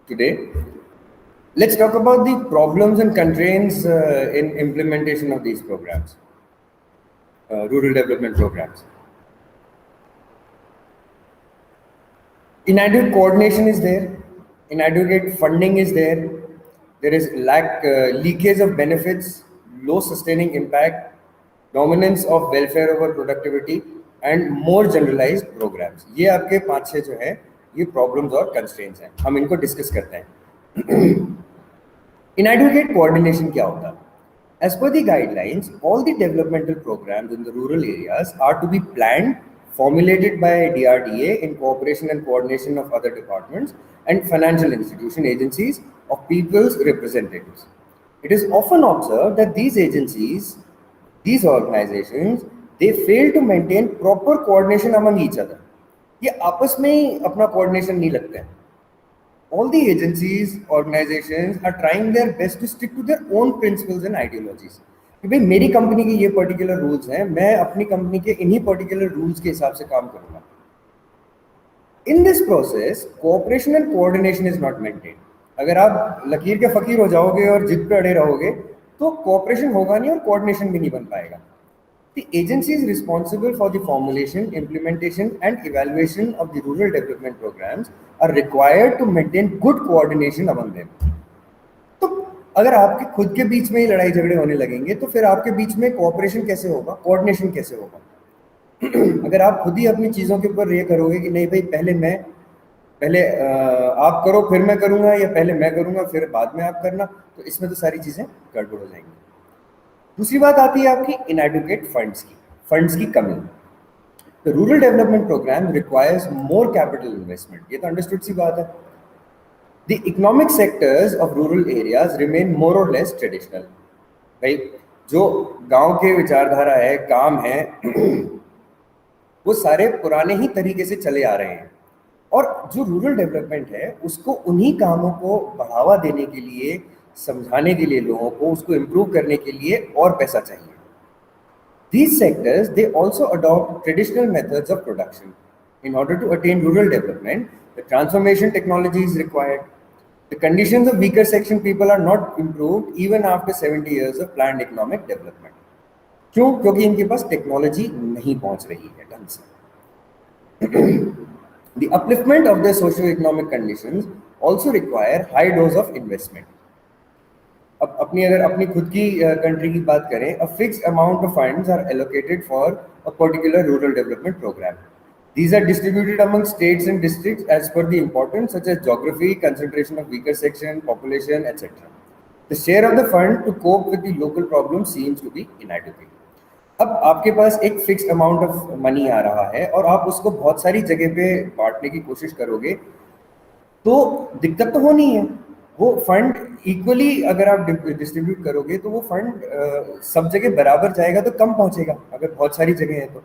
Today, let's talk about the problems and constraints in implementation of these programs, rural development programs. Inadequate coordination is there, inadequate funding is there is leakage of benefits, low sustaining impact, dominance of welfare over productivity, and more generalized programs. ये आपके 5-6 जो है ये problems और constraints हैं, हम इनको discuss करते हैं. Inadequate coordination क्या होता है? As per the guidelines, all the developmental programs in the rural areas are to be planned, formulated by DRDA in cooperation and coordination of other departments and financial institution agencies of people's representatives. It is often observed that these agencies, these organizations, they fail to maintain proper coordination among each other. ये आपस में ही अपना coordination नहीं लगते हैं. All the agencies, organizations are trying their best to stick to their own principles and ideologies. कि भाई मेरी कंपनी के ये पर्टिकुलर रूल्स हैं, मैं अपनी कंपनी के इन्हीं पर्टिकुलर रूल्स के हिसाब से काम करूंगा. In this process, cooperation and coordination is not maintained. अगर आप लकीर के फकीर हो जाओगे और जिद पे अड़े रहोगे तो कोऑपरेशन होगा नहीं और कोऑर्डिनेशन भी नहीं बन पाएगा. The agencies responsible for the formulation, implementation and evaluation of the rural development programs are required to maintain good coordination among them. तो अगर आपके खुद के बीच में ही लड़ाई झगड़े होने लगेंगे तो फिर आपके बीच में कोऑपरेशन कैसे होगा, कोऑर्डिनेशन कैसे होगा? अगर आप खुद ही अपनी चीज़ों के ऊपर ये करोगे कि नहीं भाई पहले आप करो फिर मैं करूँगा, या पहले मैं करूँगा फिर बाद में आप करना, तो इसमें तो सारी चीज़ें गड़बड़ हो जाएंगी. दूसरी बात आती है आपकी इनएडिक्वेट फंड्स की कमी. The rural development program requires more capital investment. ये तो अंडरस्टूड सी बात है. The economic sectors of rural areas remain more or less traditional. भाई जो गांव के विचारधारा है, काम है, वो सारे पुराने ही तरीके से चले आ रहे हैं. और जो रूरल डेवलपमेंट है उसको उन्हीं कामों को बढ़ावा देने के लिए, समझाने के लिए लोगों को, उसको इम्प्रूव करने के लिए और पैसा चाहिए. These sectors, they also adopt traditional methods of production. In order to attain rural development, the transformation technology is required. The conditions of weaker section people are not improved even after 70 years of planned economic development. क्यों? क्योंकि इनके पास technology नहीं पहुंच रही है ढंग से. The upliftment of their socio-economic conditions also require high dose of investment. अब अगर अपनी खुद की कंट्री की बात करें, a fixed amount of funds are allocated for a particular rural development program. These are distributed among states and districts as per the importance, such as geography, concentration of weaker section, population, etc. The share of the fund to cope with the local problem seems to be inadequate. अब आपके पास एक fix amount of money आ रहा है और आप उसको बहुत सारी जगह पे बांटने की कोशिश करोगे तो दिक्कत तो होनी है. वो फंड इक्वली अगर आप डिस्ट्रीब्यूट करोगे तो वो फंड सब जगह बराबर जाएगा तो कम पहुंचेगा अगर बहुत सारी जगह है तो.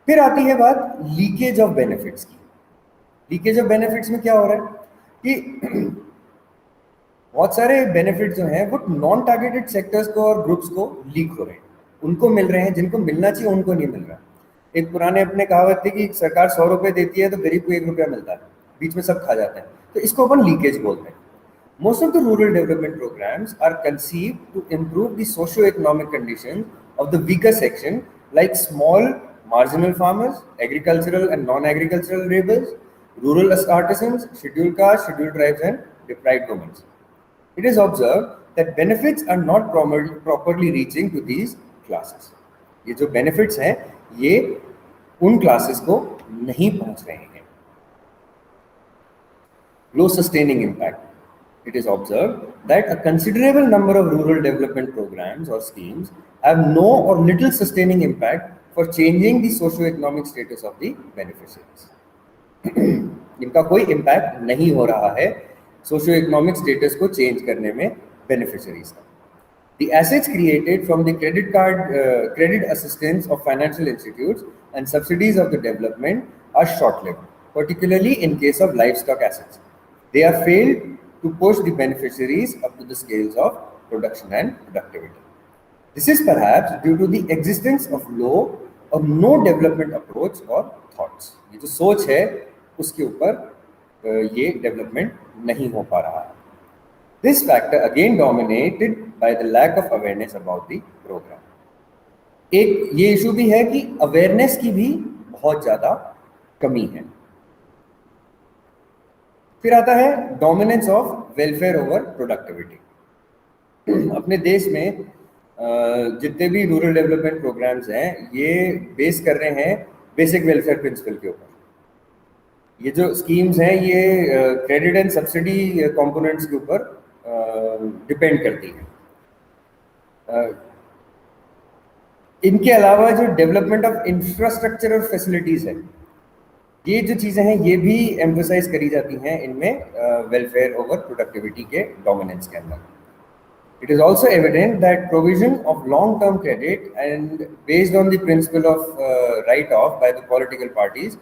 फिर आती है बात लीकेज ऑफ बेनिफिट्स की. लीकेज ऑफ बेनिफिट्स में क्या हो रहा है कि बहुत सारे बेनिफिट जो हैं वो नॉन टारगेटेड सेक्टर्स को और ग्रुप्स को लीक हो रहे हैं. उनको मिल रहे हैं जिनको मिलना चाहिए, उनको नहीं मिल रहा. एक पुराने अपने कहावत थी कि सरकार 100 रुपये देती है तो गरीब को 1 रुपया मिलता है, बीच में सब खा जाते हैं. तो इसको अपन लीकेज बोलते हैं. Most of the rural development programs are conceived to improve the socio-economic conditions of the weaker section, like small marginal farmers, agricultural and non-agricultural laborers, rural artisans, scheduled castes, scheduled tribes, and deprived women. It is observed that benefits are not properly reaching to these classes. ये जो benefits हैं ये उन classes को नहीं पहुंच रहे हैं. Low sustaining impact. It is observed that a considerable number of rural development programs or schemes have no or little sustaining impact for changing the socio-economic status of the beneficiaries. इनका कोई impact नहीं हो रहा है socio-economic status को change करने में beneficiaries का. The assets created from the credit assistance of financial institutes and subsidies of the development are short-lived, particularly in case of livestock assets. They are failed to push the beneficiaries up to the scales of production and productivity. This is perhaps due to the existence of low or no development approach or thoughts. ये जो सोच है उसके ऊपर ये development नहीं हो पा रहा है. This factor again dominated by the lack of awareness about the program. एक ये इशू भी है कि अवेयरनेस की भी बहुत ज़्यादा कमी है. फिर आता है dominance of welfare over productivity. अपने देश में जितने भी रूरल डेवलपमेंट प्रोग्राम्स हैं ये बेस कर रहे हैं बेसिक वेलफेयर प्रिंसिपल के ऊपर. ये जो स्कीम्स हैं ये क्रेडिट एंड सब्सिडी कंपोनेंट्स के ऊपर डिपेंड करती है. इनके अलावा जो डेवलपमेंट ऑफ इंफ्रास्ट्रक्चर और फैसिलिटीज़ है ये जो चीज़ें हैं ये भी एम्फोसाइज करी जाती हैं इनमें वेलफेयर ओवर प्रोडक्टिविटी के डोमिनेंस के अंदर. It is also evident that provision of long-term credit and based on the principle of write-off by the political parties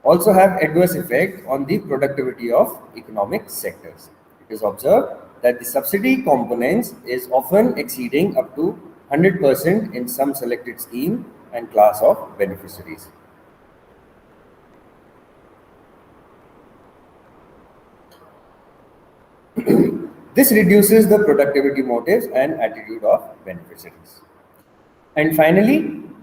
also have adverse effect on the productivity of economic sectors. It is observed that the subsidy components is often exceeding up to 100% in some selected scheme and class of beneficiaries. This reduces the productivity motives and attitude of beneficiaries. And finally,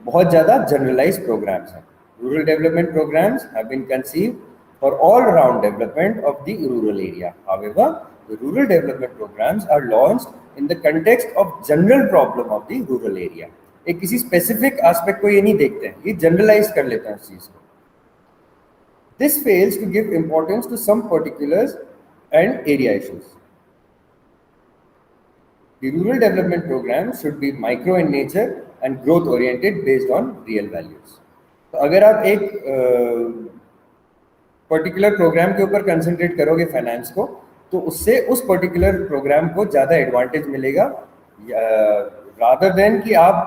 बहुत ज़्यादा generalized programs हैं. Rural development programs have been conceived for all-round development of the rural area. However, the rural development programs are launched in the context of general problem of the rural area. एक किसी specific aspect को ये नहीं देखते हैं, ये generalize कर लेते हैं उस चीज़ को. This fails to give importance to some particulars and area issues. The rural development program should be micro in nature and growth oriented based on real values. तो अगर आप एक पर्टिकुलर प्रोग्राम के ऊपर कंसंट्रेट करोगे फाइनेंस को तो उससे उस पर्टिकुलर प्रोग्राम को ज़्यादा एडवांटेज मिलेगा रादर देन कि आप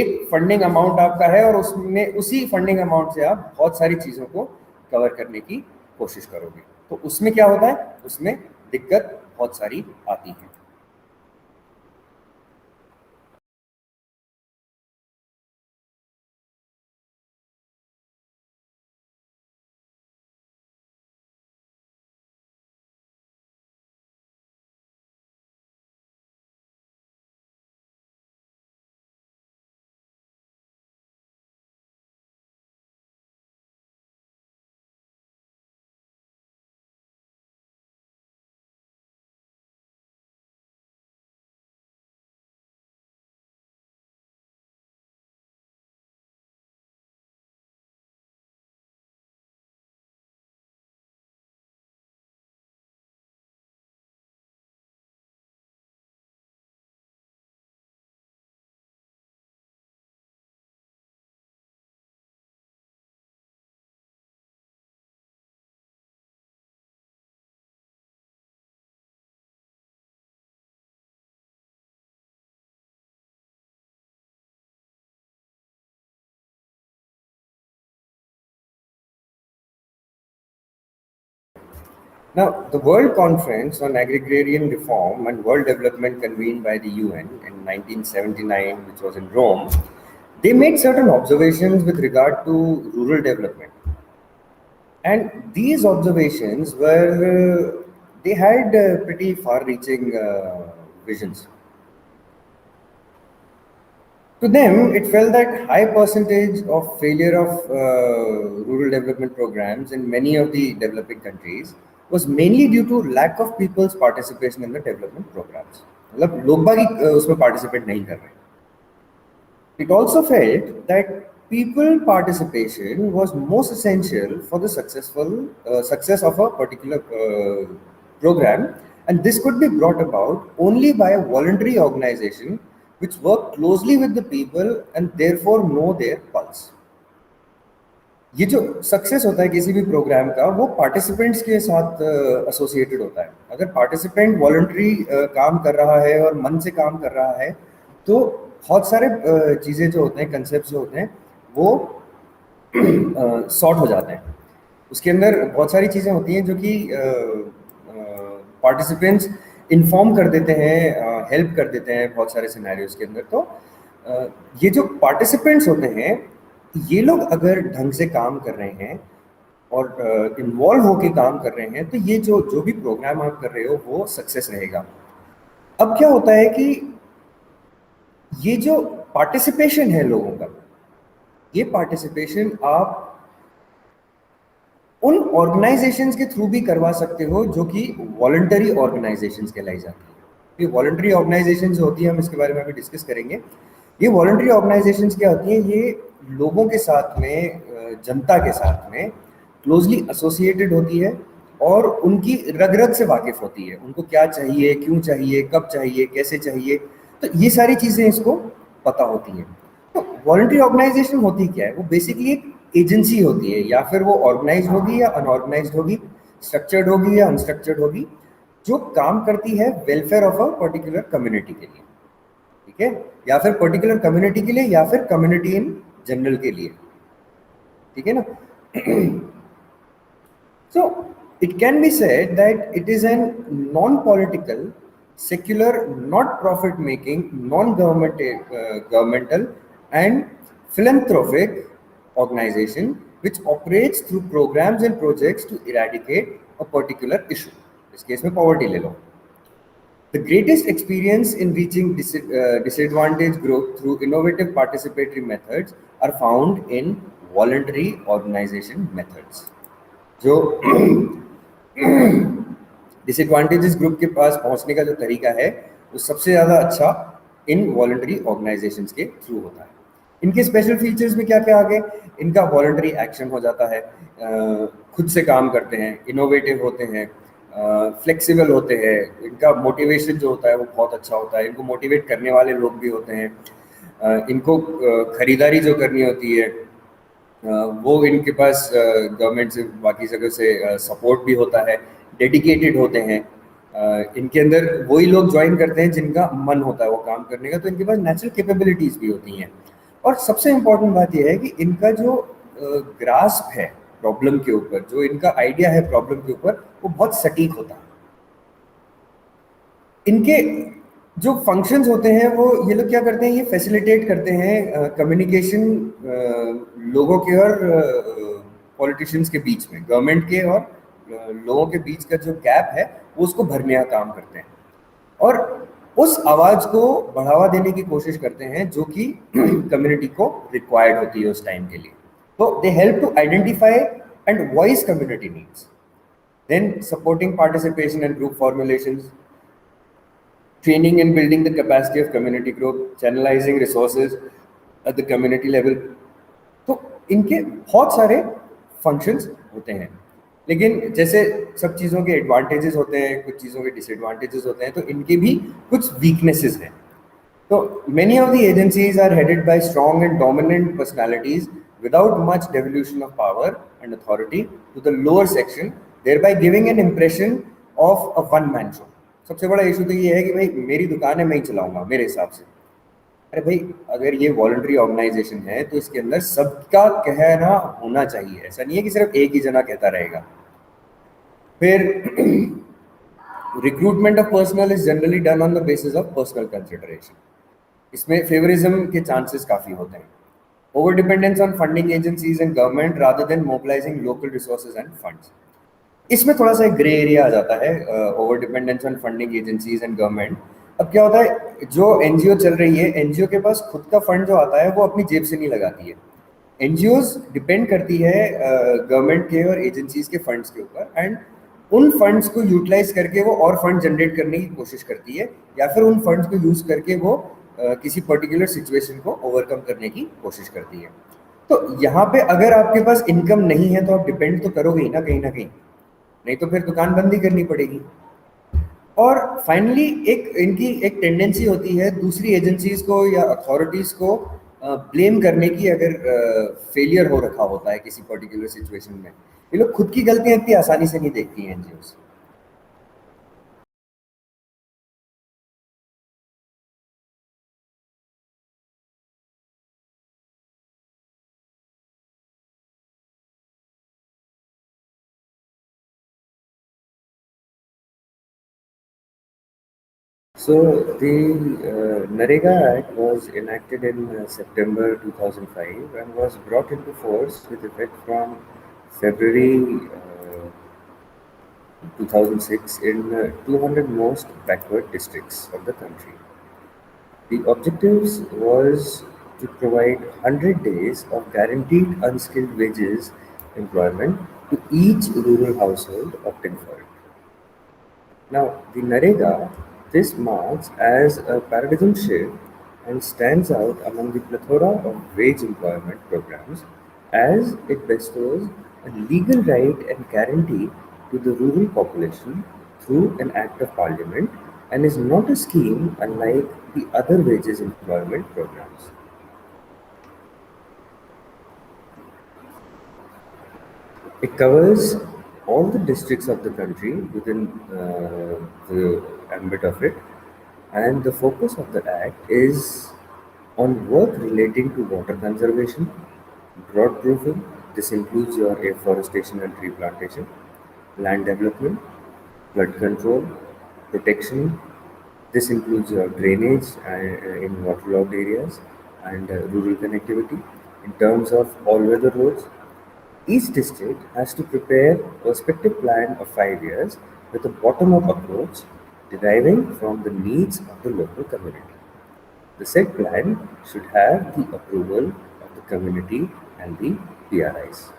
एक फंडिंग अमाउंट आपका है और उसमें उसी फंडिंग अमाउंट से आप बहुत सारी चीज़ों को कवर करने की कोशिश करोगे. तो उसमें क्या होता है, उसमें दिक्कत बहुत सारी आती है. Now, the World Conference on Agrarian Reform and World Development convened by the UN in 1979, which was in Rome, they made certain observations with regard to rural development. And these observations were, they had pretty far-reaching visions. To them, it felt that high percentage of failure of rural development programs in many of the developing countries was mainly due to lack of people's participation in the development programs. मतलब लोग बाग ही उसमें participate नहीं कर रहे. It also felt that people participation was most essential for the success of a particular program, and this could be brought about only by a voluntary organization which work closely with the people and therefore know their pulse. ये जो success होता है किसी भी programme का वो participants के साथ एसोसिएटेड होता है. अगर पार्टिसिपेंट वॉलंटरी काम कर रहा है और मन से काम कर रहा है तो बहुत सारे चीज़ें जो होते हैं, कंसेप्ट जो होते हैं वो सॉर्ट हो जाते हैं. उसके अंदर बहुत सारी चीज़ें होती हैं जो कि पार्टिसिपेंट्स इन्फॉर्म कर देते हैं, हेल्प कर देते हैं बहुत सारे सिनेरियोज के अंदर. तो ये जो पार्टिसिपेंट्स होते हैं ये लोग अगर ढंग से काम कर रहे हैं और इन्वॉल्व होके काम कर रहे हैं, तो ये जो जो भी प्रोग्राम आप कर रहे हो वो सक्सेस रहेगा। अब क्या होता है कि ये जो पार्टिसिपेशन है लोगों का, ये पार्टिसिपेशन आप उन ऑर्गेनाइजेशंस के थ्रू भी करवा सकते हो जो कि वॉलंटरी ऑर्गेनाइजेशंस कहलाई जाती है। ये वॉलंटरी ऑर्गेनाइजेशंस होती हैं, हम इसके बारे में अभी डिस्कस करेंगे। ये वॉलंटरी ऑर्गेनाइजेशंस क्या होती हैं? ये लोगों के साथ में, जनता के साथ में क्लोजली एसोसिएटेड होती है और उनकी रग रग से वाकिफ होती है। उनको क्या चाहिए, क्यों चाहिए, कब चाहिए, कैसे चाहिए, तो ये सारी चीज़ें इसको पता होती हैं। तो वॉलंटरी ऑर्गेनाइजेशन होती क्या है? वो बेसिकली एक एजेंसी होती है, या फिर वो ऑर्गेनाइज होगी या अनऑर्गेनाइज होगी, स्ट्रक्चर्ड होगी या अनस्ट्रक्चर्ड होगी, जो काम करती है welfare of a particular community के लिए, ठीक है, या फिर पर्टिकुलर कम्युनिटी के लिए, या फिर कम्युनिटी इन जनरल के लिए, ठीक है ना। So it can be said that it is an non-political, secular, not profit-making, governmental and philanthropic organization which operates through programs and projects to eradicate a particular issue. इस case में poverty ले लो. The greatest experience in reaching disadvantaged group through innovative participatory methods are found in voluntary organization methods. जो disadvantages group के पास पहुंचने का जो तरीका है वो सबसे ज़्यादा अच्छा इन वॉलंटरी ऑर्गेनाइजेशंस के थ्रू होता है। इनके स्पेशल फीचर्स में क्या क्या आ गए? इनका वॉलंटरी एक्शन हो जाता है, खुद से काम करते हैं, इनोवेटिव होते हैं, फ्लेक्सिबल होते हैं, इनका मोटिवेशन जो होता है वो बहुत अच्छा होता है, इनको मोटिवेट करने वाले लोग भी होते हैं, इनको खरीदारी जो करनी होती है वो इनके पास गवर्नमेंट से, बाकी जगह से सपोर्ट भी होता है, डेडिकेटेड होते हैं, इनके अंदर वही लोग ज्वाइन करते हैं जिनका मन होता है वो काम करने का, तो इनके पास नेचुरल कैपेबिलिटीज़ भी होती हैं। और सबसे इम्पोर्टेंट बात यह है कि इनका जो ग्रास्प है प्रॉब्लम के ऊपर, जो इनका आइडिया है प्रॉब्लम के ऊपर, वो बहुत सटीक होता है। इनके जो फंक्शंस होते हैं वो ये लोग क्या करते हैं, ये फैसिलिटेट करते हैं कम्युनिकेशन लोगों के और पॉलिटिशियंस के बीच में, गवर्नमेंट के और लोगों के बीच का जो गैप है वो उसको भरने का काम करते हैं, और उस आवाज़ को बढ़ावा देने की कोशिश करते हैं जो कि कम्युनिटी को रिक्वायर्ड होती है उस टाइम के लिए। तो they help to identify and voice community needs, then supporting participation and group formulations, training and building the capacity of community group, channelizing resources at the community level। तो इनके बहुत सारे फंक्शंस होते हैं, लेकिन जैसे सब चीज़ों के एडवांटेजेस होते हैं, कुछ चीज़ों के डिसएडवांटेजेस होते हैं, तो इनके भी कुछ वीकनेसेस हैं। तो many of the agencies are headed by strong and dominant personalities without much devolution of power and authority to the lower section, thereby giving an impression of a one-man show। सबसे बड़ा issue तो ये है कि भाई मेरी दुकान है, मैं ही चलाऊंगा मेरे हिसाब से। अरे भाई, अगर ये वॉलंटरी ऑर्गेनाइजेशन है तो इसके अंदर सबका कहना होना चाहिए, ऐसा नहीं है कि सिर्फ एक ही जना कहता रहेगा। फिर recruitment of personal is generally done on the basis of personal consideration. इसमें फेवरिज्म के चांसेस काफ़ी होते हैं। Over dependence on funding agencies and government rather than mobilising local resources end funds. इसमें थोड़ा सा एक ग्रे एरिया आ जाता है, over dependence on funding agencies and government. अब क्या होता है, जो एनजीओ चल रही है, एनजीओ के पास खुद का फंड जो आता है वो अपनी जेब से नहीं लगाती है। एनजीओज डिपेंड करती है गवर्नमेंट के और एजेंसीज के फंड्स के ऊपर, एंड उन फंड्स को यूटिलाइज करके वो और फंड जनरेट करने की कोशिश करती है, या फिर उन फंड्स को यूज करके वो किसी पर्टिकुलर सिचुएशन को ओवरकम करने की कोशिश करती है। तो यहाँ पे अगर आपके पास इनकम नहीं है तो आप डिपेंड तो करोगे ही ना कहीं, नहीं तो फिर दुकान बंद ही करनी पड़ेगी। और फाइनली एक इनकी एक टेंडेंसी होती है दूसरी एजेंसीज को या अथॉरिटीज़ को ब्लेम करने की, अगर फेलियर हो रखा होता है किसी पर्टिकुलर सिचुएशन में। ये लोग खुद की गलतियां इतनी आसानी से नहीं देखती हैं NGOs. So the NREGA Act was enacted in September 2005 and was brought into force with effect from February 2006 in 200 most backward districts of the country. The objectives was to provide 100 days of guaranteed unskilled wages employment to each rural household opting for it. Now, the Narega, this marks as a paradigm shift and stands out among the plethora of wage employment programs as it bestows a legal right and guarantee to the rural population through an act of parliament and is not a scheme unlike the other wages employment programs. It covers all the districts of the country within the ambit of it, and the focus of the Act is on work relating to water conservation, drought proofing. This includes your afforestation and tree plantation, land development, flood control, protection. This includes your drainage in waterlogged areas and rural connectivity. In terms of all-weather roads, each district has to prepare a prospective plan of 5 years with a bottom-up approach deriving from the needs of the local community. The said plan should have the approval of the community and the PRIs.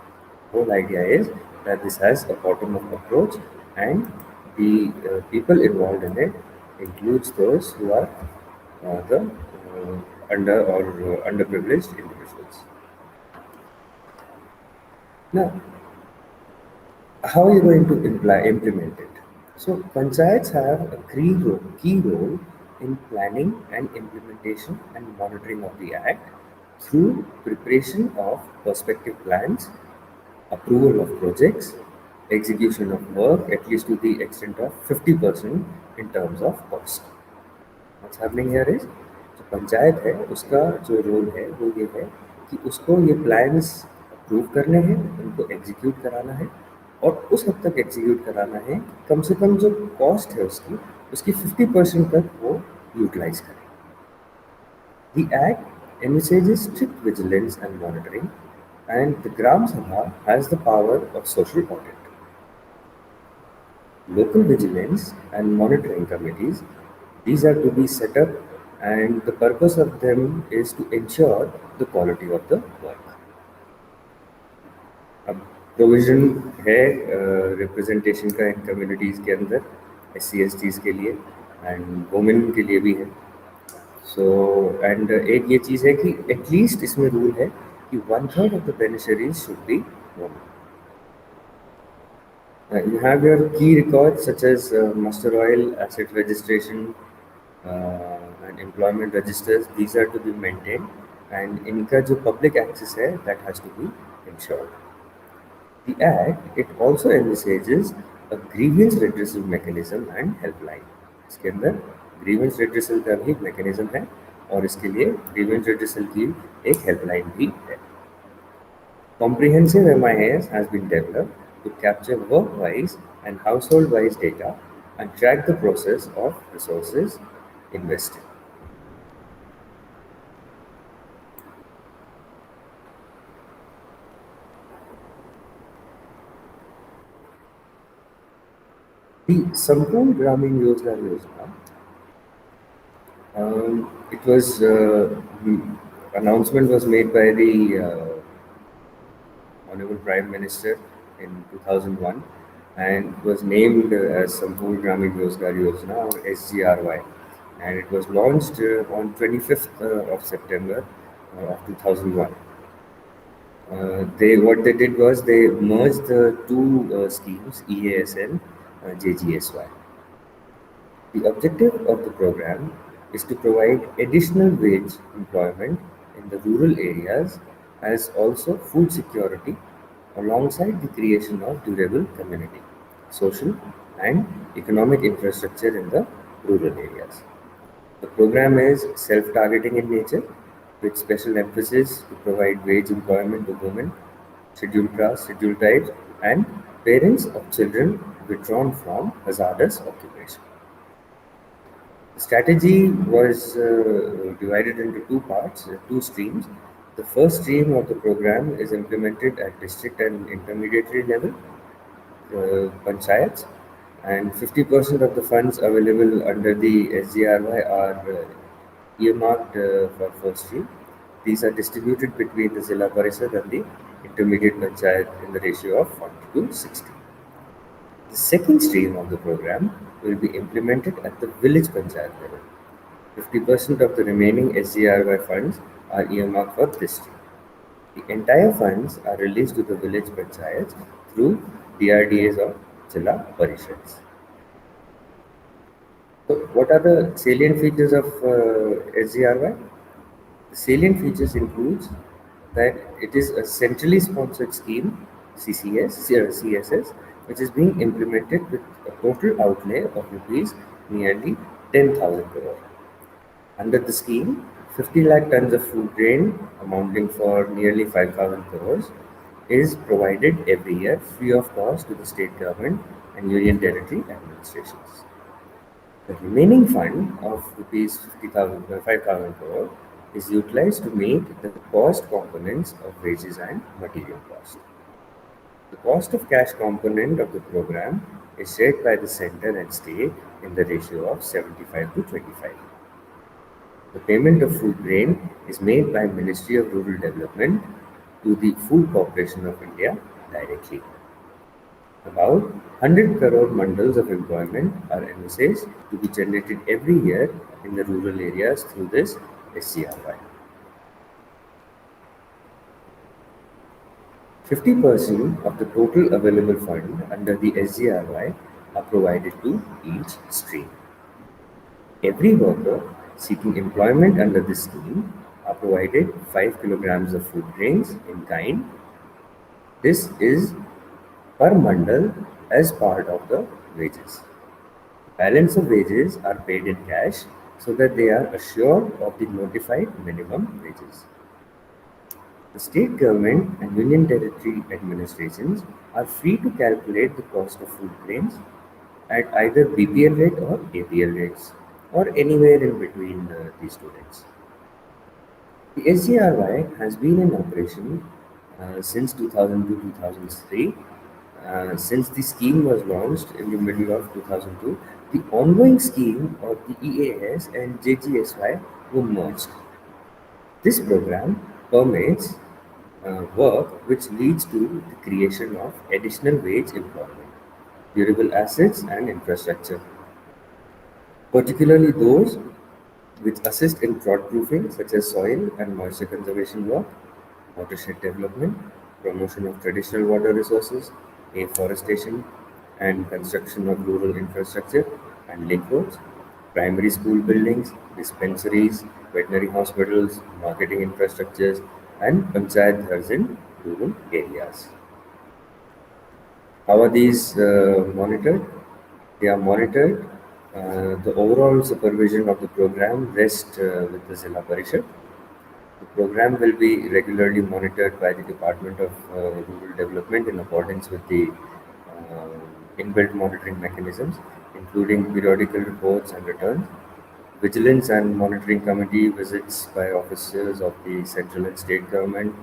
Whole idea is that this has a bottom-up approach and the people involved in it includes those who are the under or underprivileged individuals. Now, how are you going to implement it? So, panchayats have a key role in planning and implementation and monitoring of the Act through preparation of prospective plans, approval of projects, execution of work at least to the extent of 50% in terms of cost. What's happening here is जो पंचायत है उसका जो role है वो ये है कि उसको ये प्लान्स अप्रूव करने हैं, उनको एग्जीक्यूट कराना है और उस हद तक एग्जीक्यूट कराना है कि कम से कम जो कॉस्ट है उसकी उसकी 50% तक वो यूटिलाइज करें. The Act envisages strict vigilance and monitoring, and the Gram Sabha has the power of social audit. Local vigilance and monitoring committees, these are to be set up, and the purpose of them is to ensure the quality of the work. अब provision है representation का इन communities के अंदर SC/STs के लिए and women के लिए भी है. सो एंड एक ये चीज़ है कि एटलीस्ट इसमें रूल है कि 1/3 of the beneficiaries should be women. You have your key records such as muster oil, asset registration, and employment registers. These are to be maintained, and इनका जो public access है that has to be ensured. The Act it also envisages a grievance redressal mechanism and helpline. इसके अंदर grievance redressal का भी mechanism है और इसके लिए grievance redressal की एक helpline भी है. Comprehensive MIS has been developed to capture work-wise and household-wise data and track the process of resources invested. The Sampoorn Gramin Yojana it was announcement was made by the Honorable Prime Minister in 2001 and was named as Sampoorn Gramin Rozgar Yojana or SGRY, and it was launched on 25th of September of 2001. What they did was they merged the two schemes EASN JGSY. The objective of the program is to provide additional wage employment in the rural areas as also food security alongside the creation of durable community, social and economic infrastructure in the rural areas. The program is self-targeting in nature with special emphasis to provide wage employment to women, scheduled castes, scheduled tribes and parents of children withdrawn from hazardous occupation. The strategy was divided into two parts, two streams. The first stream of the program is implemented at district and intermediary level, panchayats, and 50% of the funds available under the SGRY are earmarked for first stream. These are distributed between the Zilla Parishad and the intermediate panchayat in the ratio of 40 to 60. The second stream of the program will be implemented at the village panchayat level. 50% of the remaining SGRY funds are earmarked for this stream. The entire funds are released to the village panchayats through DRDAs or Zilla Parishads. So, what are the salient features of SGRY? The salient features includes that it is a centrally sponsored scheme, CSS, which is being implemented with a total outlay of rupees nearly 10,000 crore. Under the scheme, 50 lakh tons of food grain amounting for nearly 5,000 crores is provided every year free of cost to the state government and union territory administrations. The remaining fund of rupees 5,000 crore is utilized to meet the cost components of wages and material cost. The cost of cash component of the program is shared by the center and state in the ratio of 75 to 25. The payment of food grain is made by Ministry of Rural Development to the Food Corporation of India directly. About 100 crore bundles of employment are envisaged to be generated every year in the rural areas through this SCRY. 50% of the total available fund under the SGRY are provided to each stream. Every worker seeking employment under this scheme are provided 5 kilograms of food grains in kind. This is per bundle as part of the wages. Balance of wages are paid in cash so that they are assured of the notified minimum wages. The state government and union territory administrations are free to calculate the cost of food grains at either BPL rate or APL rates or anywhere in between these two rates. The SGRY has been in operation since 2002-2003. Since the scheme was launched in the middle of 2002, the ongoing scheme of the EAS and JGSY were merged. This program permits work which leads to the creation of additional wage employment, durable assets, and infrastructure, particularly those which assist in drought proofing, such as soil and moisture conservation work, watershed development, promotion of traditional water resources, afforestation, and construction of rural infrastructure and link roads, primary school buildings, dispensaries, veterinary hospitals, marketing infrastructures, and panchayat ghars in rural areas. How are these monitored? They are monitored. The overall supervision of the program rests with the Zilla Parishad. The program will be regularly monitored by the Department of Rural Development in accordance with the inbuilt monitoring mechanisms, including periodical reports and returns. Vigilance and Monitoring Committee visits by officers of the central and state government.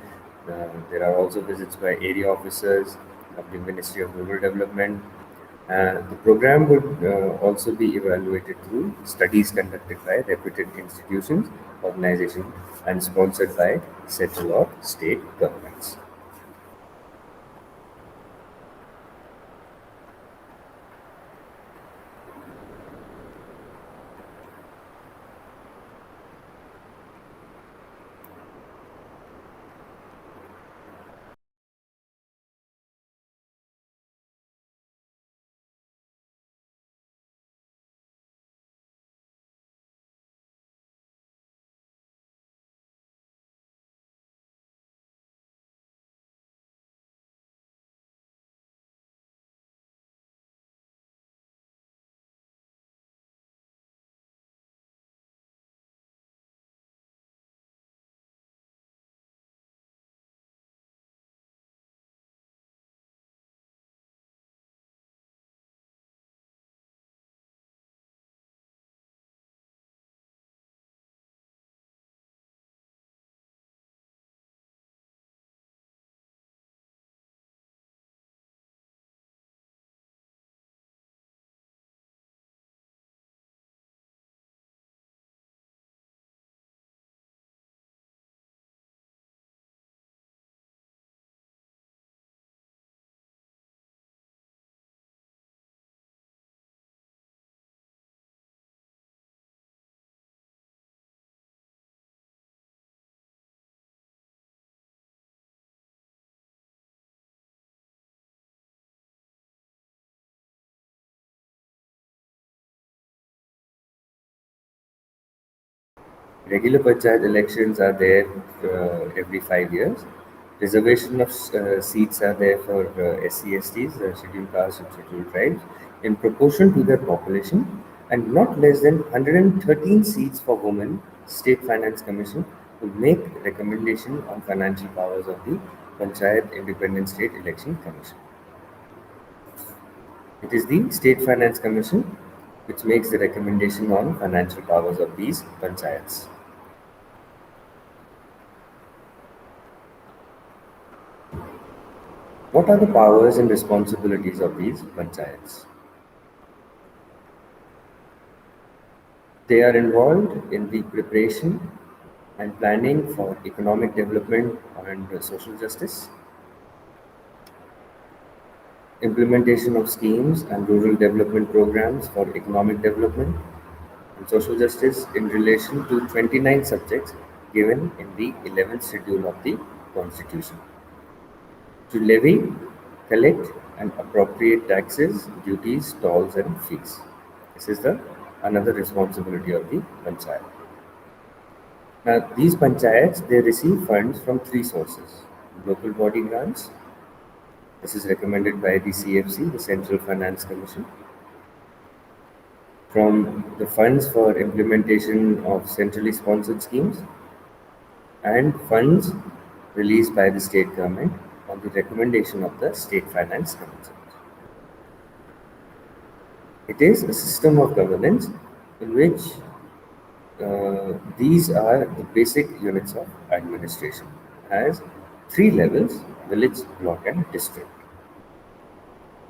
There are also visits by area officers of the Ministry of Rural Development. The program would also be evaluated through studies conducted by reputed institutions, organizations, and sponsored by central or state governments. Regular panchayat elections are there every 5 years. Reservation of seats are there for SC/STs, scheduled castes and scheduled tribes, in proportion to their population, and not less than 113 seats for women. State Finance Commission will make recommendation on financial powers of the Panchayat Independent State Election Commission. It is the State Finance Commission which makes the recommendation on financial powers of these panchayats. What are the powers and responsibilities of these panchayats? They are involved in the preparation and planning for economic development and social justice, implementation of schemes and rural development programs for economic development and social justice in relation to 29 subjects given in the 11th schedule of the Constitution. To levy, collect and appropriate taxes, duties, tolls and fees. This is the another responsibility of the panchayat. Now, these panchayats, they receive funds from three sources. Local body grants. This is recommended by the CFC, the Central Finance Commission. From the funds for implementation of centrally sponsored schemes, and funds released by the state government on the recommendation of the State Finance Commission. It is a system of governance in which these are the basic units of administration, has three levels: village, block and district.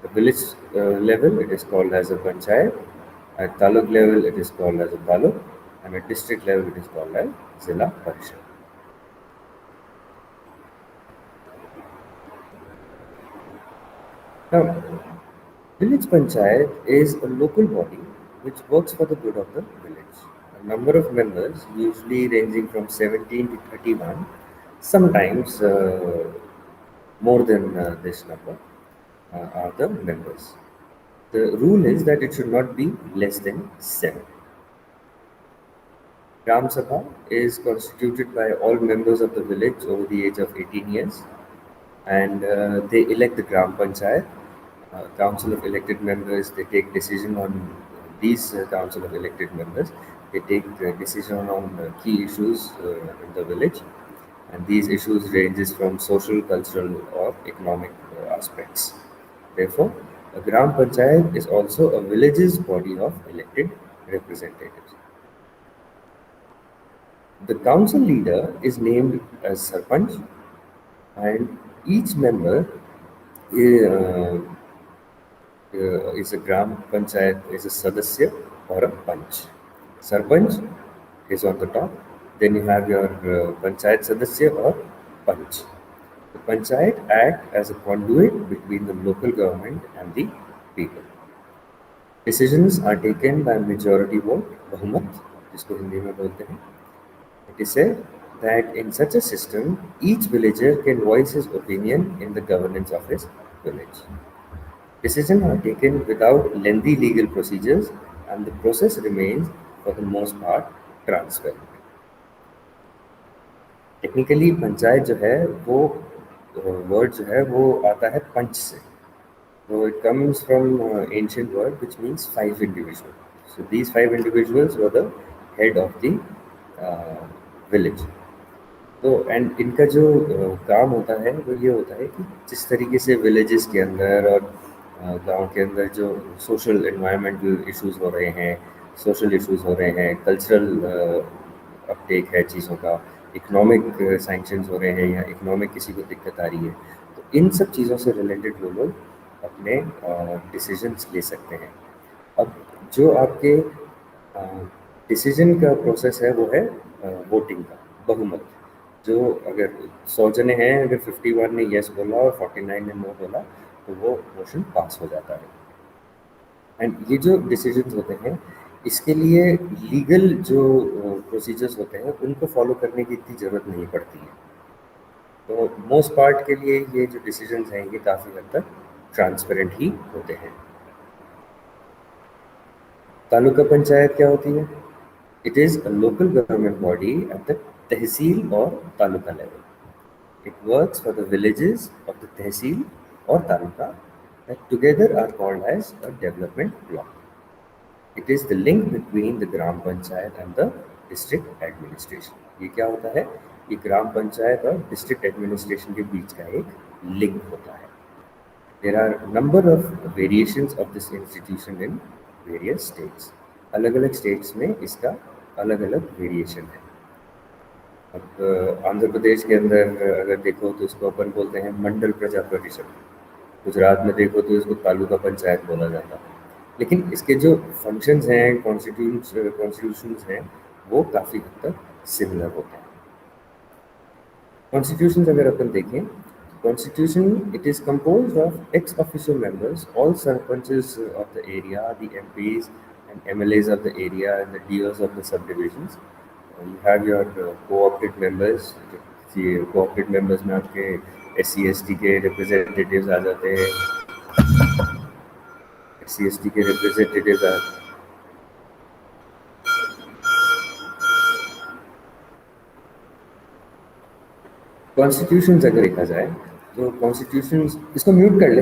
The village level, it is called as a panchayat. At taluk level, it is called as a taluk, and at district level, it is called as Zilla Parishad. Now, village panchayat is a local body which works for the good of the village. A number of members, usually ranging from 17 to 31, sometimes more than this number, are the members. The rule is that it should not be less than 7. Gram Sabha is constituted by all members of the village over the age of 18 years, and they elect the Gram Panchayat. Council of elected members, they take decision on these council of elected members. They take decision on key issues in the village, and these issues ranges from social, cultural, or economic aspects. Therefore, a Gram Panchayat is also a village's body of elected representatives. The council leader is named as Sarpanch, and each member is a Gram Panchayat, is a Sadasya or a Panch. Sarpanch is on the top, then you have your Panchayat Sadasya or Panch. The Panchayat act as a conduit between the local government and the people. Decisions are taken by majority vote, बहुमत, जिसको हिंदी में बोलते हैं. It is said that in such a system, each villager can voice his opinion in the governance of his village. Decisions are taken without lengthy legal procedures, and the process remains, for the most part, transparent. Technically panchayat जो है वो word जो है वो आता है पंच से. So it comes from ancient word which means 5 individuals. So these 5 individuals were the head of the village. तो एंड इनका जो काम होता है वो ये होता है कि जिस तरीके से विलेजेस के अंदर और गांव के अंदर जो सोशल एनवायरमेंटल इश्यूज हो रहे हैं, सोशल इश्यूज हो रहे हैं, कल्चरल अपटेक है चीज़ों का, इकोनॉमिक सैंक्शंस हो रहे हैं या इकोनॉमिक किसी को दिक्कत आ रही है, तो इन सब चीज़ों से रिलेटेड वो लोग अपने डिसीजंस ले सकते हैं. अब जो आपके डिसीजन का प्रोसेस है वो है वोटिंग का, बहुमत. जो अगर 100 जने हैं, अगर 51 ने येस बोला और 49 ने नो बोला तो वो मोशन पास हो जाता है. एंड ये जो डिसीजंस होते हैं इसके लिए लीगल जो प्रोसीजर्स होते हैं उनको फॉलो करने की इतनी ज़रूरत नहीं पड़ती है. तो मोस्ट पार्ट के लिए ये जो डिसीजंस हैं ये काफ़ी हद तक ट्रांसपेरेंट ही होते हैं. तालुका पंचायत क्या होती है? It is a local government body at the tehsil or taluka level. It works for the villages of the tehsil or taluka that together are called as a development block. It is the link between the gram panchayat and the district administration. ये क्या होता है? ये ग्राम पंचायत और district administration के बीच का एक link होता है. There are a number of variations of this institution in various states. अलग अलग स्टेट्स में इसका अलग अलग वेरिएशन है. अब आंध्र प्रदेश के अंदर अगर देखो तो इसको अपन बोलते हैं मंडल प्रजा परिषद. गुजरात में देखो तो इसको तालुका पंचायत बोला जाता है. लेकिन इसके जो फंक्शंस हैं, कॉन्स्टिट्यूशंस हैं, वो काफ़ी हद तक सिमिलर होते हैं. कॉन्स्टिट्यूशंस अगर अपन देखें, Constitution, it is composed of ex-officio members, all sarpanches of the area, the MPs and MLAs of the area and the DOs of the subdivisions. You have your co-opted members. Co-opted members में आपके SC/ST के representatives आ जाते हैं. SC/ST के representatives constitutions अगर देखा जाए तो कॉन्स्टिट्यूशंस, इसको म्यूट कर ले.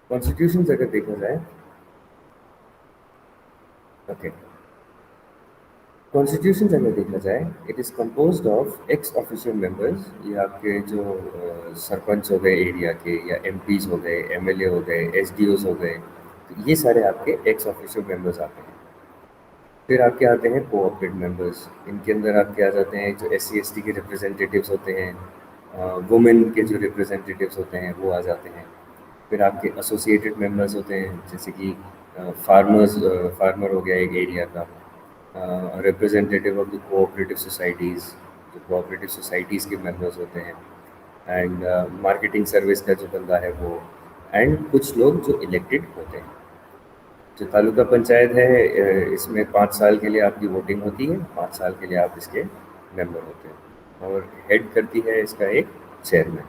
कॉन्स्टिट्यूशंस अगर देखा जाए, ओके, कॉन्स्टिट्यूशंस अगर देखा जाए, it is composed of x official members. ये आपके जो सरपंच हो गए एरिया के, या एमपीज हो गए, एमएलए हो गए, एसडीओज हो गए, तो ये सारे आपके एक्स ऑफिशियल मेंबर्स आते हैं. फिर आपके आते हैं कोऑपरेट मेंबर्स. इनके अंदर आपके आ जाते हैं जो SC/ST के रिप्रेजेंटेटिव्स होते हैं, वुमेन के जो रिप्रेजेंटेटिव्स होते हैं वो आ जाते हैं. फिर आपके एसोसिएटेड मेंबर्स होते हैं, जैसे कि फार्मर हो गया एक एरिया का, representative of the cooperative societies, जो कोऑपरेटिव सोसाइटीज़ के मेंबर्स होते हैं, एंड मार्केटिंग सर्विस का जो बंदा है वो, एंड कुछ लोग जो इलेक्टेड होते हैं. जो तालुका पंचायत है, इसमें 5 साल के लिए आपकी वोटिंग होती है. 5 साल के लिए आप इसके मेंबर होते हैं, और हेड करती है इसका एक chairman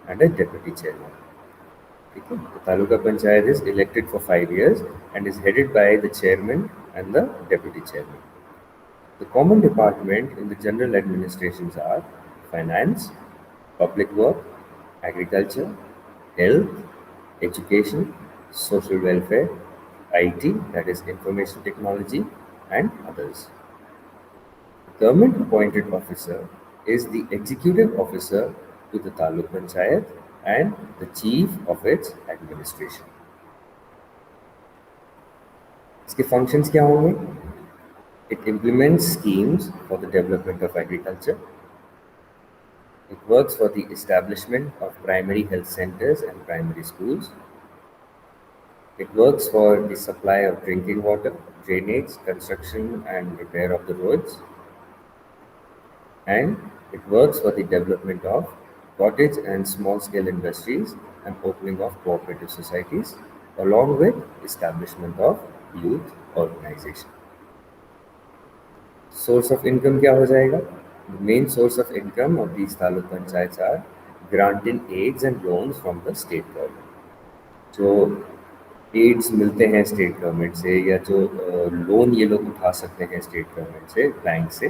and a deputy chairman. ठीक है. तो taluka panchayat is elected for 5 years and is headed by the chairman and the deputy chairman. The common department in the general administrations are finance, public work, agriculture, health, education, social welfare, IT, that is information technology, and others. The government appointed officer is the executive officer to the Taluk Panchayat and the chief of its administration. इसके functions क्या होंगे? It implements schemes for the development of agriculture. It works for the establishment of primary health centers and primary schools. It works for the supply of drinking water, drainage, construction and repair of the roads. And it works for the development of cottage and small-scale industries and opening of cooperative societies, along with establishment of youth organization. Source of income क्या हो जाएगा? The main source of income of these taluk panchayats are granting aids and loans from the state government. जो ads मिलते हैं state government से, या जो loan ये लोग उठा सकते हैं स्टेट गवर्नमेंट से, बैंक से,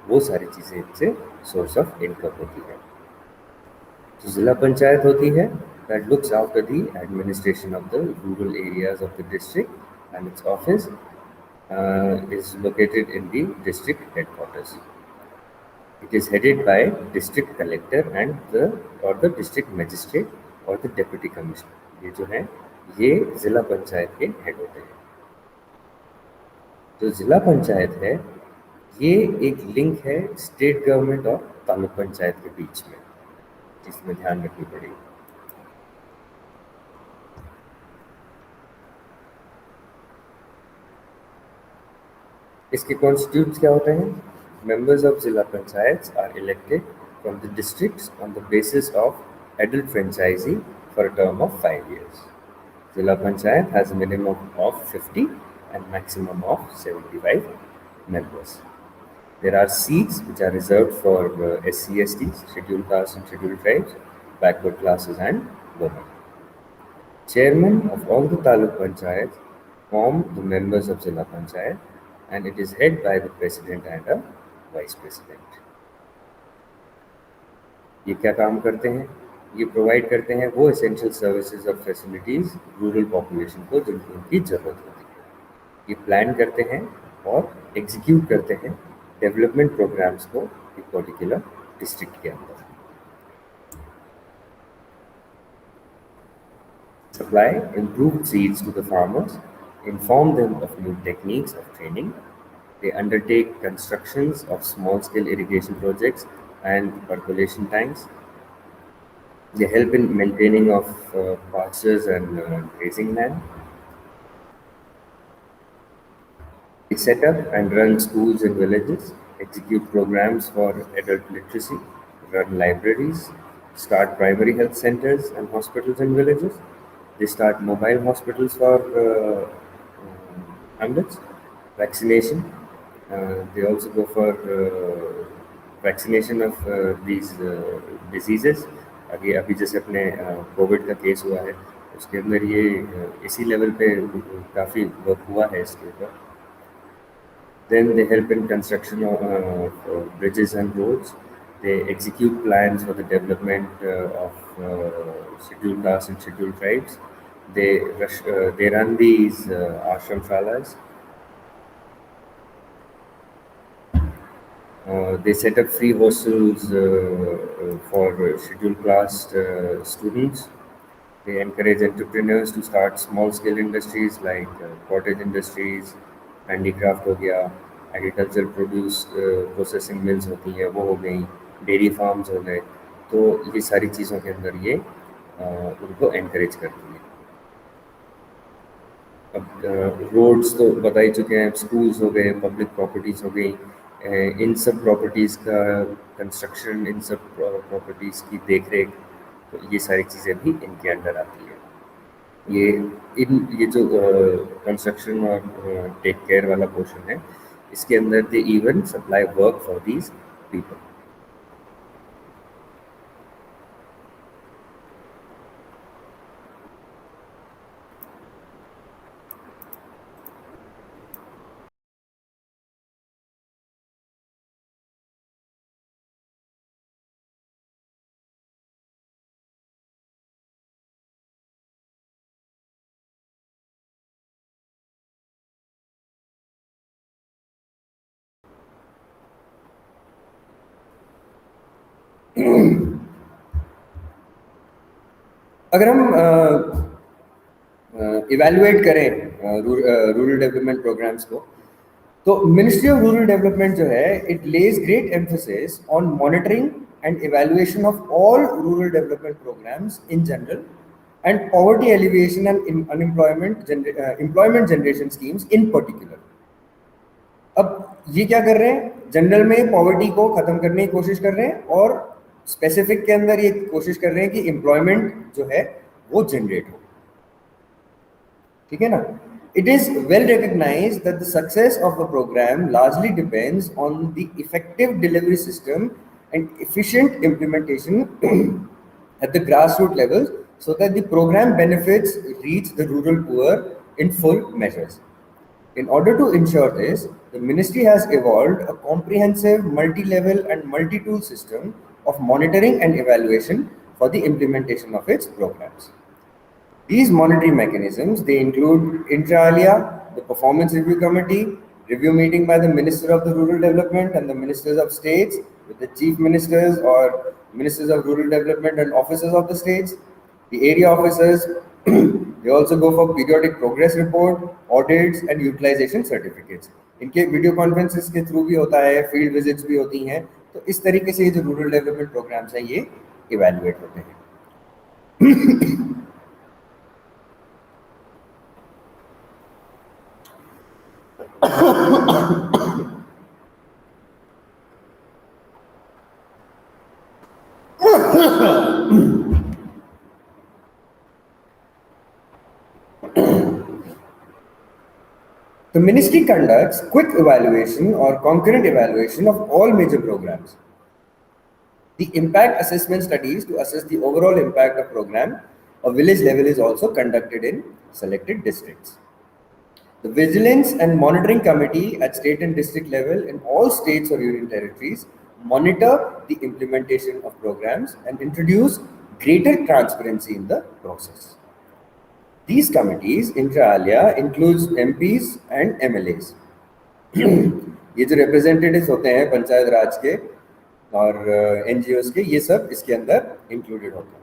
वो सारी चीज़ें इनसे सोर्स ऑफ इनकम होती है. जो ज़िला पंचायत होती है, that looks after the administration of the rural areas of the district and it's office is located in the district headquarters. It is headed by district collector and the district magistrate or the deputy commissioner. ये जो है, ये ज़िला पंचायत के head होते हैं. जो ज़िला पंचायत है, ये एक लिंक है स्टेट गवर्नमेंट और तालुक पंचायत के बीच में, जिसमें ध्यान रखनी पड़ेगी. इसके कॉन्स्टिट्यूट्स क्या होते हैं? Members of Zilla Panchayats are elected from the districts on the basis of adult franchisee for a term of 5 years. Zilla Panchayat has a minimum of 50 and maximum of 75 members. There are seats which are reserved for SC/STs, scheduled castes and scheduled tribes, backward classes and women. Chairman of all the Taluk Panchayats form the members of Zilla Panchayat, and it is head by the president and a vice president. ये क्या काम करते हैं? ये provide करते हैं वो essential services और फैसिलिटीज़ रूरल पॉपुलेशन को जिनको उनकी ज़रूरत होती है। ये प्लान करते हैं और एग्जीक्यूट करते हैं डेवलपमेंट प्रोग्राम्स को एक पर्टिकुलर डिस्ट्रिक्ट के अंदर। Supply improved seeds to the farmers, inform them of new techniques of training. They undertake constructions of small-scale irrigation projects and percolation tanks. They help in maintaining of pastures and grazing land. They set up and run schools in villages, execute programs for adult literacy, run libraries, start primary health centers and hospitals in villages. They start mobile hospitals for hamlets, vaccination. They also go for vaccination of these diseases. अभी जैसे अपने Covid का case हुआ है उसके अंदर ये इसी लेवल पे काफ़ी वर्क हुआ है इसके ऊपर। Then they help in construction of bridges and roads. They execute plans for the development of scheduled castes and scheduled tribes. They run these ashram shalas. They set up free hostels for scheduled class students. They encourage entrepreneurs to start small-scale industries like cottage industries, handicraft हो गया, agricultural produce processing mills होती हैं वो हो गई, dairy farms हो गए, तो ये सारी चीज़ों के अंदर ये उनको encourage करती है। अब रोड्स तो बता ही चुके हैं, स्कूल्स हो गए, पब्लिक प्रॉपर्टीज़ हो गई, इन सब प्रॉपर्टीज़ का कंस्ट्रक्शन, इन सब प्रॉपर्टीज़ की देखरेख, तो ये सारी चीज़ें भी इनके अंडर आती है। ये जो कंस्ट्रक्शन और टेक केयर वाला पोर्शन है, इसके अंदर they even supply work for these people. अगर हम इवेलुएट करें रूरल डेवलपमेंट प्रोग्राम्स को, तो मिनिस्ट्री ऑफ रूरल डेवलपमेंट जो है it lays great emphasis on monitoring and evaluation of all rural development programs in general and poverty alleviation and unemployment employment generation schemes in particular. अब ये क्या कर रहे हैं, जनरल में पॉवर्टी को खत्म करने की कोशिश कर रहे हैं और स्पेसिफिक के अंदर ये कोशिश कर रहे हैं कि एम्प्लॉयमेंट जो है वो जनरेट हो। ठीक है ना? It is well recognized that the success of the program largely depends on the effective delivery system and efficient implementation at the grassroots levels so that the program benefits reach the rural poor in full measures. In order to ensure this, the ministry has evolved a comprehensive multi-level and multi-tool system of monitoring and evaluation for the implementation of its programs. These monitoring mechanisms, they include inter alia, the performance review committee, review meeting by the Minister of the Rural Development and the Ministers of States with the Chief Ministers or Ministers of Rural Development and officers of the states, the area officers. They also go for periodic progress report, audits and utilization certificates. इनके video conferences के through भी होता है, field visits भी होती हैं, तो इस तरीके से ये जो रूरल डेवलपमेंट प्रोग्राम्स हैं ये इवेलुएट होते हैं। The ministry conducts quick evaluation or concurrent evaluation of all major programs. The impact assessment studies to assess the overall impact of program or village level is also conducted in selected districts. The Vigilance and Monitoring Committee at state and district level in all states or union territories monitor the implementation of programs and introduce greater transparency in the process. These committees, inter alia, includes MPs and MLAs. ये जो representatives होते हैं पंचायत राज के और NGOs के, ये सब इसके अंदर included होते हैं.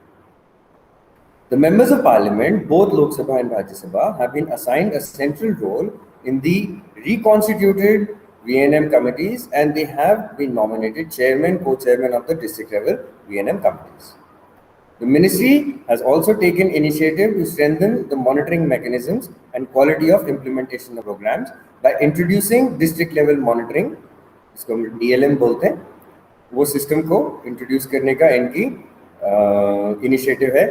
The members of parliament, both Lok Sabha and Rajya Sabha, have been assigned a central role in the reconstituted VNM committees, and they have been nominated chairman, co-chairman of the district level VNM committees. The ministry has also taken initiative to strengthen the monitoring mechanisms and quality of implementation of programs by introducing district level monitoring, इसको हम DLM बोलते हैं, वो system को introduce करने का इनकी initiative है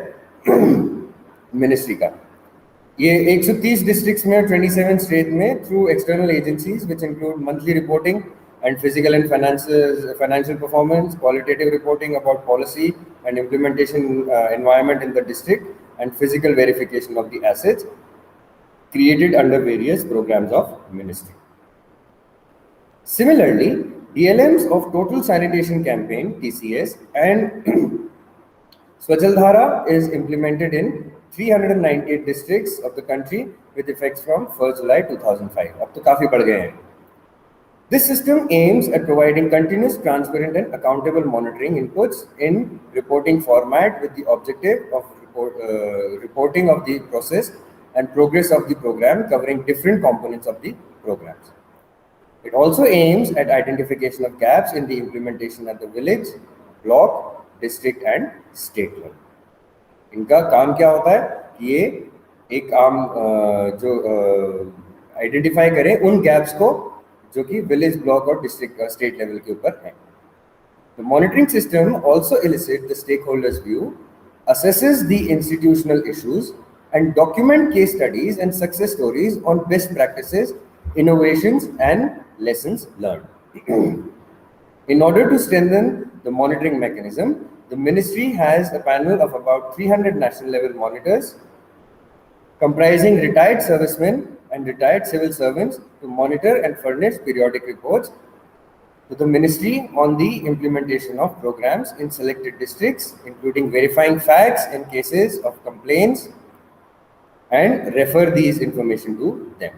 मिनिस्ट्री का. ये 130 डिस्ट्रिक्ट्स में 27 स्टेट में through external agencies which include monthly reporting and physical and financial performance, qualitative reporting about policy and implementation environment in the district, and physical verification of the assets created under various programs of ministry. Similarly, DLMs of Total Sanitation Campaign (TCS) and Swachhal Dhara is implemented in 398 districts of the country with effects from 1st July 2005. अब तो काफी बढ़ गए हैं. This system aims at providing continuous, transparent and accountable monitoring inputs in reporting format with the objective of reporting of the process and progress of the program covering different components of the programs. It also aims at identification of gaps in the implementation at the village, block, district and state level. इनका काम क्या होता है कि ये एक आम जो आइडेंटिफाई करें उन गैप्स को जो कि विलेज ब्लॉक और डिस्ट्रिक्ट स्टेट लेवल के ऊपर है. The monitoring system also elicits the stakeholders' view, assesses the institutional issues, and document case studies and success stories on best practices, innovations, and lessons learned. In order to strengthen the monitoring mechanism, the ministry has a panel of about 300 national level monitors comprising retired servicemen and retired civil servants to monitor and furnish periodic reports to the ministry on the implementation of programs in selected districts, including verifying facts in cases of complaints and refer these information to them.